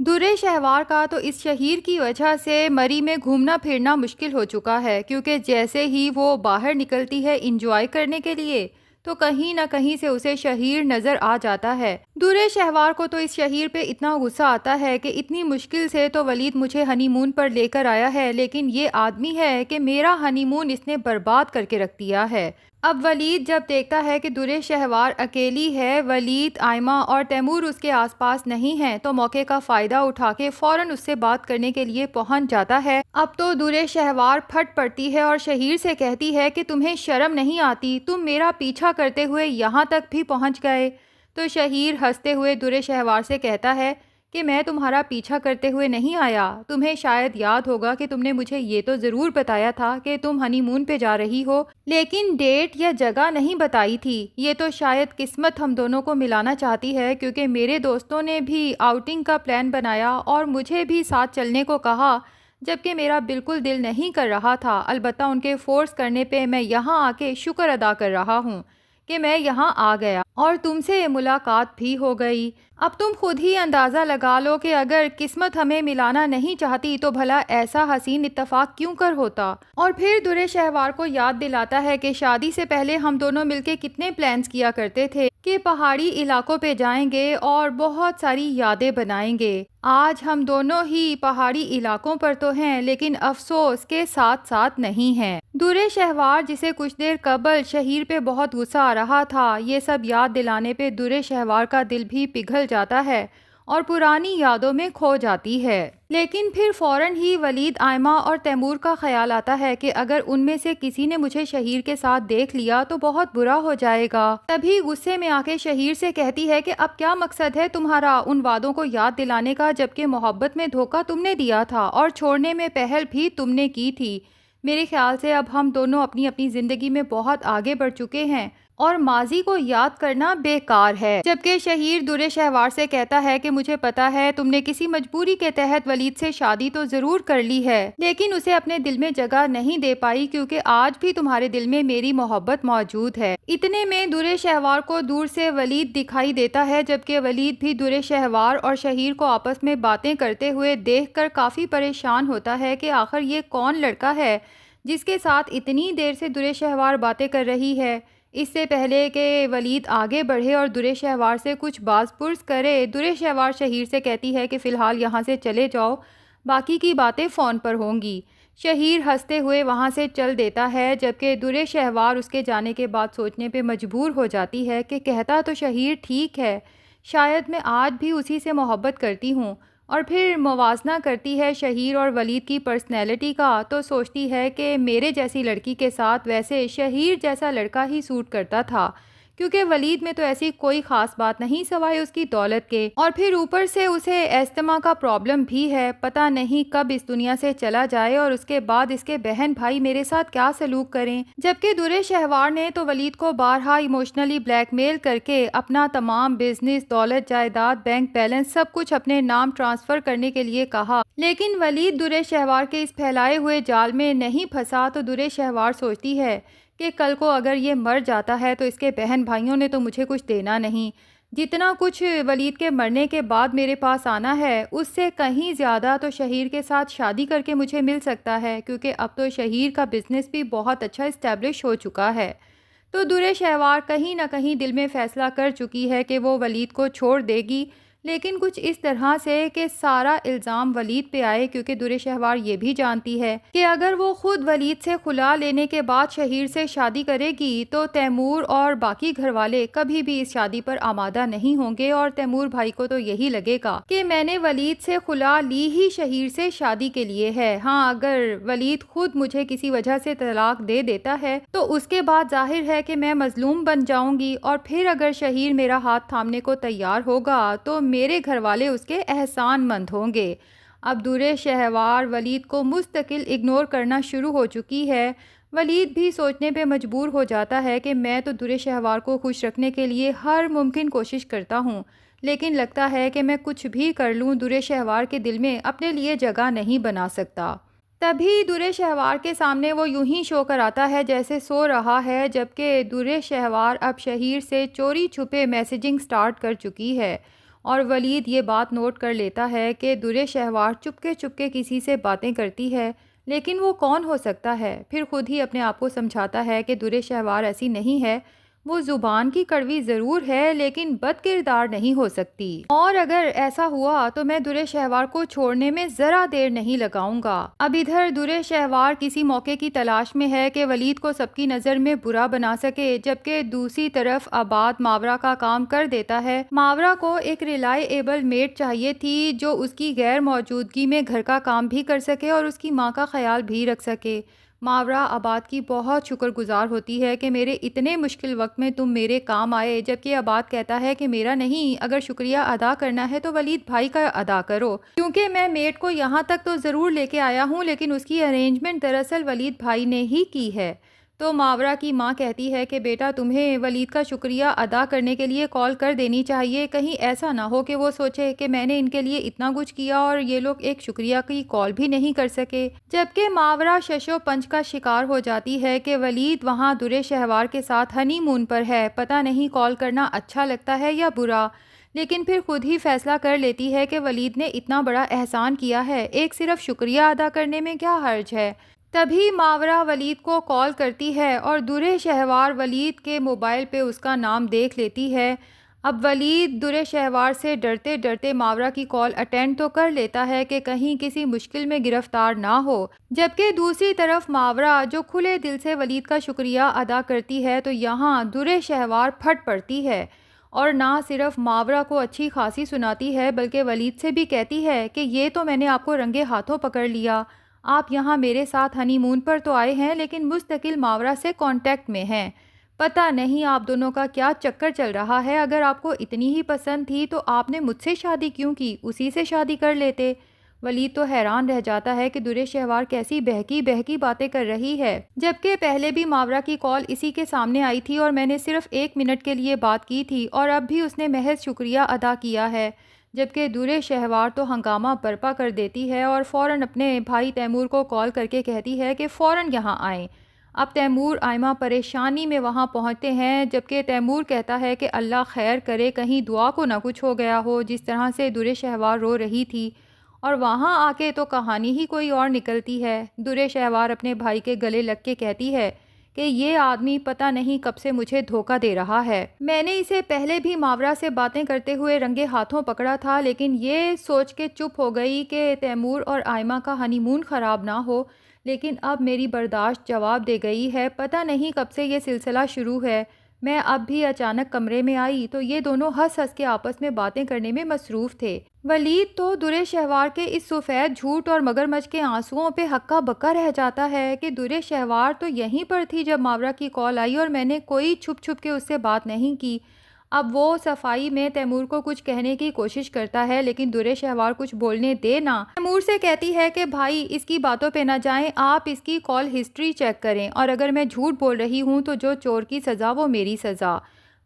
درِ شہوار کا تو اس شہیر کی وجہ سے مری میں گھومنا پھرنا مشکل ہو چکا ہے، کیونکہ جیسے ہی وہ باہر نکلتی ہے انجوائے کرنے کے لیے تو کہیں نہ کہیں سے اسے شہیر نظر آ جاتا ہے۔ درِ شہوار کو تو اس شہیر پہ اتنا غصہ آتا ہے کہ اتنی مشکل سے تو ولید مجھے ہنی مون پر لے کر آیا ہے، لیکن یہ آدمی ہے کہ میرا ہنی مون اس نے برباد کر کے رکھ دیا ہے۔ اب ولید جب دیکھتا ہے کہ درِ شہوار اکیلی ہے، ولید، آئمہ اور تیمور اس کے آس پاس نہیں ہیں، تو موقع کا فائدہ اٹھا کے فوراً اس سے بات کرنے کے لیے پہنچ جاتا ہے۔ اب تو درِ شہوار پھٹ پڑتی ہے اور شہیر سے کہتی ہے کہ تمہیں شرم نہیں آتی، تم میرا پیچھا کرتے ہوئے یہاں تک بھی پہنچ گئے۔ تو شہیر ہنستے ہوئے درِ شہوار سے کہتا ہے کہ میں تمہارا پیچھا کرتے ہوئے نہیں آیا، تمہیں شاید یاد ہوگا کہ تم نے مجھے یہ تو ضرور بتایا تھا کہ تم ہنی مون پہ جا رہی ہو، لیکن ڈیٹ یا جگہ نہیں بتائی تھی۔ یہ تو شاید قسمت ہم دونوں کو ملانا چاہتی ہے، کیونکہ میرے دوستوں نے بھی آؤٹنگ کا پلان بنایا اور مجھے بھی ساتھ چلنے کو کہا، جبکہ میرا بالکل دل نہیں کر رہا تھا، البتہ ان کے فورس کرنے پہ میں یہاں آ کے شکر ادا کر رہا ہوں کہ میں یہاں آ گیا اور تم سے ملاقات بھی ہو گئی۔ اب تم خود ہی اندازہ لگا لو کہ اگر قسمت ہمیں ملانا نہیں چاہتی تو بھلا ایسا حسین اتفاق کیوں کر ہوتا۔ اور پھر درِ شہوار کو یاد دلاتا ہے کہ شادی سے پہلے ہم دونوں مل کے کتنے پلانز کیا کرتے تھے کہ پہاڑی علاقوں پہ جائیں گے اور بہت ساری یادیں بنائیں گے۔ آج ہم دونوں ہی پہاڑی علاقوں پر تو ہیں، لیکن افسوس کے ساتھ ساتھ نہیں ہیں۔ درِ شہوار جسے کچھ دیر قبل شہیر پہ بہت غصہ آ رہا تھا، یہ سب یاد دلانے پہ درِ شہوار کا دل بھی پگھل جاتا ہے اور پرانی یادوں میں کھو جاتی ہے۔ لیکن پھر فوراً ہی ولید، آئمہ اور تیمور کا خیال آتا ہے کہ اگر ان میں سے کسی نے مجھے شہیر کے ساتھ دیکھ لیا تو بہت برا ہو جائے گا۔ تبھی غصے میں آ کے شہیر سے کہتی ہے کہ اب کیا مقصد ہے تمہارا ان وعدوں کو یاد دلانے کا، جبکہ محبت میں دھوکہ تم نے دیا تھا اور چھوڑنے میں پہل بھی تم نے کی تھی۔ میرے خیال سے اب ہم دونوں اپنی اپنی زندگی میں بہت آگے بڑھ چکے ہیں اور ماضی کو یاد کرنا بیکار ہے۔ جبکہ شہیر درِ شہوار سے کہتا ہے کہ مجھے پتا ہے تم نے کسی مجبوری کے تحت ولید سے شادی تو ضرور کر لی ہے، لیکن اسے اپنے دل میں جگہ نہیں دے پائی، کیونکہ آج بھی تمہارے دل میں میری محبت موجود ہے۔ اتنے میں درِ شہوار کو دور سے ولید دکھائی دیتا ہے، جبکہ ولید بھی درِ شہوار اور شہیر کو آپس میں باتیں کرتے ہوئے دیکھ کر کافی پریشان ہوتا ہے کہ آخر یہ کون لڑکا ہے جس کے ساتھ اتنی دیر سے درِ شہوار باتیں کر رہی ہے۔ اس سے پہلے کہ ولید آگے بڑھے اور درِ شہوار سے کچھ باز پرس کرے، درِ شہوار شہیر سے کہتی ہے کہ فی الحال یہاں سے چلے جاؤ، باقی کی باتیں فون پر ہوں گی۔ شہیر ہنستے ہوئے وہاں سے چل دیتا ہے، جبکہ درِ شہوار اس کے جانے کے بعد سوچنے پہ مجبور ہو جاتی ہے کہ کہتا تو شہیر ٹھیک ہے، شاید میں آج بھی اسی سے محبت کرتی ہوں۔ اور پھر موازنہ کرتی ہے شہیر اور ولید کی پرسنالٹی کا، تو سوچتی ہے کہ میرے جیسی لڑکی کے ساتھ ویسے شہیر جیسا لڑکا ہی سوٹ کرتا تھا، کیونکہ ولید میں تو ایسی کوئی خاص بات نہیں سوائے اس کی دولت کے، اور پھر اوپر سے اسے ایستھما کا پرابلم بھی ہے، پتہ نہیں کب اس دنیا سے چلا جائے اور اس کے بعد اس کے بہن بھائی میرے ساتھ کیا سلوک کریں۔ جبکہ درِ شہوار نے تو ولید کو بارہا ایموشنلی بلیک میل کر کے اپنا تمام بزنس، دولت، جائیداد، بینک بیلنس سب کچھ اپنے نام ٹرانسفر کرنے کے لیے کہا، لیکن ولید درِ شہوار کے اس پھیلائے ہوئے جال میں نہیں پھنسا۔ تو درِ شہوار سوچتی ہے کہ کل کو اگر یہ مر جاتا ہے تو اس کے بہن بھائیوں نے تو مجھے کچھ دینا نہیں، جتنا کچھ ولید کے مرنے کے بعد میرے پاس آنا ہے اس سے کہیں زیادہ تو شہیر کے ساتھ شادی کر کے مجھے مل سکتا ہے، کیونکہ اب تو شہیر کا بزنس بھی بہت اچھا اسٹیبلش ہو چکا ہے۔ تو درِ شہوار کہیں نہ کہیں دل میں فیصلہ کر چکی ہے کہ وہ ولید کو چھوڑ دے گی، لیکن کچھ اس طرح سے کہ سارا الزام ولید پہ آئے، کیونکہ درِ شہوار یہ بھی جانتی ہے کہ اگر وہ خود ولید سے خلا لینے کے بعد شہیر سے شادی کرے گی تو تیمور اور باقی گھر والے کبھی بھی اس شادی پر آمادہ نہیں ہوں گے، اور تیمور بھائی کو تو یہی لگے گا کہ میں نے ولید سے خلا لی ہی شہیر سے شادی کے لیے ہے۔ ہاں، اگر ولید خود مجھے کسی وجہ سے طلاق دے دیتا ہے تو اس کے بعد ظاہر ہے کہ میں مظلوم بن جاؤں گی، اور پھر اگر شہیر میرا ہاتھ تھامنے کو تیار ہوگا تو میرے گھر والے اس کے احسان مند ہوں گے۔ اب درِ شہوار ولید کو مستقل اگنور کرنا شروع ہو چکی ہے۔ ولید بھی سوچنے پہ مجبور ہو جاتا ہے کہ میں تو درِ شہوار کو خوش رکھنے کے لیے ہر ممکن کوشش کرتا ہوں، لیکن لگتا ہے کہ میں کچھ بھی کر لوں درِ شہوار کے دل میں اپنے لیے جگہ نہیں بنا سکتا۔ تبھی درِ شہوار کے سامنے وہ یوں ہی شو کر آتا ہے جیسے سو رہا ہے، جبکہ درِ شہوار اب شہیر سے چوری چھپے میسیجنگ سٹارٹ کر چکی ہے اور ولید یہ بات نوٹ کر لیتا ہے کہ درِ شہوار چپکے چپکے کسی سے باتیں کرتی ہے، لیکن وہ کون ہو سکتا ہے؟ پھر خود ہی اپنے آپ کو سمجھاتا ہے کہ درِ شہوار ایسی نہیں ہے، وہ زبان کی کڑوی ضرور ہے لیکن بد کردار نہیں ہو سکتی، اور اگر ایسا ہوا تو میں درِ شہوار کو چھوڑنے میں ذرا دیر نہیں لگاؤں گا۔ اب ادھر درِ شہوار کسی موقع کی تلاش میں ہے کہ ولید کو سب کی نظر میں برا بنا سکے، جبکہ دوسری طرف عباد ماورا کا کام کر دیتا ہے۔ ماورا کو ایک ریلائیبل میٹ چاہیے تھی جو اس کی غیر موجودگی میں گھر کا کام بھی کر سکے اور اس کی ماں کا خیال بھی رکھ سکے۔ ماورا عباد کی بہت شکر گزار ہوتی ہے کہ میرے اتنے مشکل وقت میں تم میرے کام آئے، جبکہ عباد کہتا ہے کہ میرا نہیں، اگر شکریہ ادا کرنا ہے تو ولید بھائی کا ادا کرو، کیونکہ میں میٹ کو یہاں تک تو ضرور لے کے آیا ہوں لیکن اس کی ارینجمنٹ دراصل ولید بھائی نے ہی کی ہے۔ تو ماورا کی ماں کہتی ہے کہ بیٹا تمہیں ولید کا شکریہ ادا کرنے کے لیے کال کر دینی چاہیے، کہیں ایسا نہ ہو کہ وہ سوچے کہ میں نے ان کے لیے اتنا کچھ کیا اور یہ لوگ ایک شکریہ کی کال بھی نہیں کر سکے۔ جبکہ ماورا ششو پنچ کا شکار ہو جاتی ہے کہ ولید وہاں درِ شہوار کے ساتھ ہنی مون پر ہے، پتہ نہیں کال کرنا اچھا لگتا ہے یا برا، لیکن پھر خود ہی فیصلہ کر لیتی ہے کہ ولید نے اتنا بڑا احسان کیا ہے، ایک صرف شکریہ ادا کرنے میں کیا حرج ہے۔ تبھی ماورا ولید کو کال کرتی ہے اور درِ شہوار ولید کے موبائل پہ اس کا نام دیکھ لیتی ہے۔ اب ولید درِ شہوار سے ڈرتے ڈرتے ماورا کی کال اٹینڈ تو کر لیتا ہے کہ کہیں کسی مشکل میں گرفتار نہ ہو، جبکہ دوسری طرف ماورا جو کھلے دل سے ولید کا شکریہ ادا کرتی ہے تو یہاں درِ شہوار پھٹ پڑتی ہے، اور نہ صرف ماورا کو اچھی خاصی سناتی ہے بلکہ ولید سے بھی کہتی ہے کہ یہ تو میں نے آپ کو رنگے ہاتھوں پکڑ لیا، آپ یہاں میرے ساتھ ہنی مون پر تو آئے ہیں لیکن مستقل ماورا سے کانٹیکٹ میں ہیں، پتہ نہیں آپ دونوں کا کیا چکر چل رہا ہے، اگر آپ کو اتنی ہی پسند تھی تو آپ نے مجھ سے شادی کیوں کی، اسی سے شادی کر لیتے۔ ولید تو حیران رہ جاتا ہے کہ درِ شہوار کیسی بہکی بہکی باتیں کر رہی ہے، جبکہ پہلے بھی ماورا کی کال اسی کے سامنے آئی تھی اور میں نے صرف 1 منٹ کے لیے بات کی تھی اور اب بھی اس نے محض شکریہ ادا کیا ہے۔ جبکہ درِ شہوار تو ہنگامہ برپا کر دیتی ہے اور فوراً اپنے بھائی تیمور کو کال کر کے کہتی ہے کہ فوراً یہاں آئیں۔ اب تیمور آئمہ پریشانی میں وہاں پہنچتے ہیں، جبکہ تیمور کہتا ہے کہ اللہ خیر کرے کہیں دعا کو نہ کچھ ہو گیا ہو، جس طرح سے درِ شہوار رو رہی تھی، اور وہاں آ کے تو کہانی ہی کوئی اور نکلتی ہے۔ درِ شہوار اپنے بھائی کے گلے لگ کے کہتی ہے کہ یہ آدمی پتہ نہیں کب سے مجھے دھوکہ دے رہا ہے، میں نے اسے پہلے بھی ماورا سے باتیں کرتے ہوئے رنگے ہاتھوں پکڑا تھا لیکن یہ سوچ کے چپ ہو گئی کہ تیمور اور آئمہ کا ہنی مون خراب نہ ہو، لیکن اب میری برداشت جواب دے گئی ہے، پتہ نہیں کب سے یہ سلسلہ شروع ہے۔ میں اب بھی اچانک کمرے میں آئی تو یہ دونوں ہنس ہنس کے آپس میں باتیں کرنے میں مصروف تھے۔ ولید تو درِ شہوار کے اس سفید جھوٹ اور مگرمچھ کے آنسوؤں پہ ہکا بکا رہ جاتا ہے کہ درِ شہوار تو یہیں پر تھی جب ماورا کی کال آئی اور میں نے کوئی چھپ چھپ کے اس سے بات نہیں کی۔ اب وہ صفائی میں تیمور کو کچھ کہنے کی کوشش کرتا ہے لیکن درِ شہوار کچھ بولنے دے نہ تیمور سے کہتی ہے کہ بھائی اس کی باتوں پہ نہ جائیں، آپ اس کی کال ہسٹری چیک کریں، اور اگر میں جھوٹ بول رہی ہوں تو جو چور کی سزا وہ میری سزا۔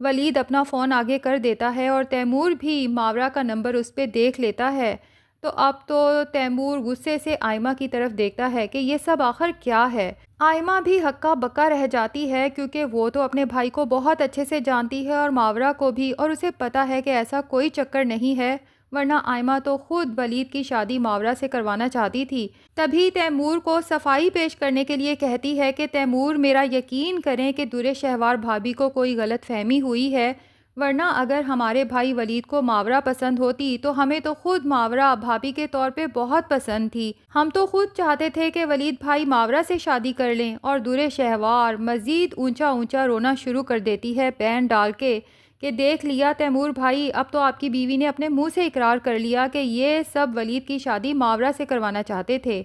ولید اپنا فون آگے کر دیتا ہے اور تیمور بھی ماورا کا نمبر اس پہ دیکھ لیتا ہے، تو اب تو تیمور غصے سے آئمہ کی طرف دیکھتا ہے کہ یہ سب آخر کیا ہے۔ آئمہ بھی ہکا بکا رہ جاتی ہے کیونکہ وہ تو اپنے بھائی کو بہت اچھے سے جانتی ہے اور ماورا کو بھی، اور اسے پتہ ہے کہ ایسا کوئی چکر نہیں ہے، ورنہ آئمہ تو خود ولید کی شادی ماورا سے کروانا چاہتی تھی۔ تبھی تیمور کو صفائی پیش کرنے کے لیے کہتی ہے کہ تیمور میرا یقین کریں کہ درِ شہوار بھابھی کو کوئی غلط فہمی ہوئی ہے، ورنہ اگر ہمارے بھائی ولید کو ماورا پسند ہوتی تو ہمیں تو خود ماورا بھابھی کے طور پہ بہت پسند تھی، ہم تو خود چاہتے تھے کہ ولید بھائی ماورا سے شادی کر لیں۔ اور درِ شہوار مزید اونچا اونچا رونا شروع کر دیتی ہے پین ڈال کے کہ دیکھ لیا تیمور بھائی، اب تو آپ کی بیوی نے اپنے منہ سے اقرار کر لیا کہ یہ سب ولید کی شادی ماورا سے کروانا چاہتے تھے،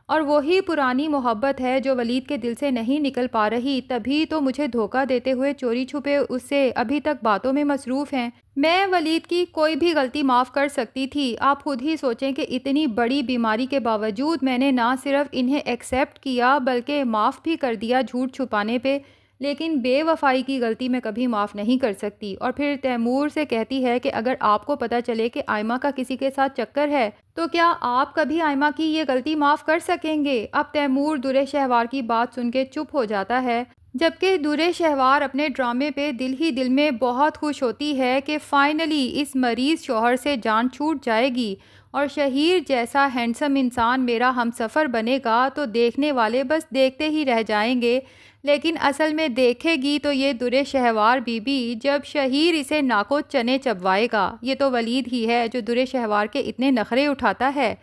اور وہی پرانی محبت ہے جو ولید کے دل سے نہیں نکل پا رہی، تبھی تو مجھے دھوکہ دیتے ہوئے چوری چھپے اس سے ابھی تک باتوں میں مصروف ہیں۔ میں ولید کی کوئی بھی غلطی معاف کر سکتی تھی، آپ خود ہی سوچیں کہ اتنی بڑی بیماری کے باوجود میں نے نہ صرف انہیں ایکسیپٹ کیا بلکہ معاف بھی کر دیا جھوٹ چھپانے پہ، لیکن بے وفائی کی غلطی میں کبھی معاف نہیں کر سکتی۔ اور پھر تیمور سے کہتی ہے کہ اگر آپ کو پتہ چلے کہ آئمہ کا کسی کے ساتھ چکر ہے تو کیا آپ کبھی آئمہ کی یہ غلطی معاف کر سکیں گے؟ اب تیمور درِ شہوار کی بات سن کے چپ ہو جاتا ہے۔ جبکہ درے شہوار اپنے ڈرامے پہ دل ہی دل میں بہت خوش ہوتی ہے کہ فائنلی اس مریض شوہر سے جان چھوٹ جائے گی اور شہیر جیسا ہینڈسم انسان میرا ہمسفر بنے گا تو دیکھنے والے بس دیکھتے ہی رہ جائیں گے، لیکن اصل میں دیکھے گی تو یہ درے شہوار بی بی جب شہیر اسے ناکو چنے چبوائے گا۔ یہ تو ولید ہی ہے جو درے شہوار کے اتنے نخرے اٹھاتا ہے۔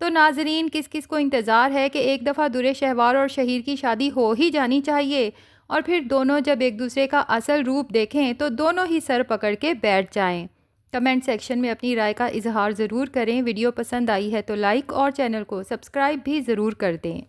تو ناظرین، کس کس کو انتظار ہے کہ ایک دفعہ درے شہوار اور شہیر کی شادی ہو ہی جانی چاہیے، اور پھر دونوں جب ایک دوسرے کا اصل روپ دیکھیں تو دونوں ہی سر پکڑ کے بیٹھ جائیں۔ کمنٹ سیکشن میں اپنی رائے کا اظہار ضرور کریں۔ ویڈیو پسند آئی ہے تو لائک اور چینل کو سبسکرائب بھی ضرور کر دیں۔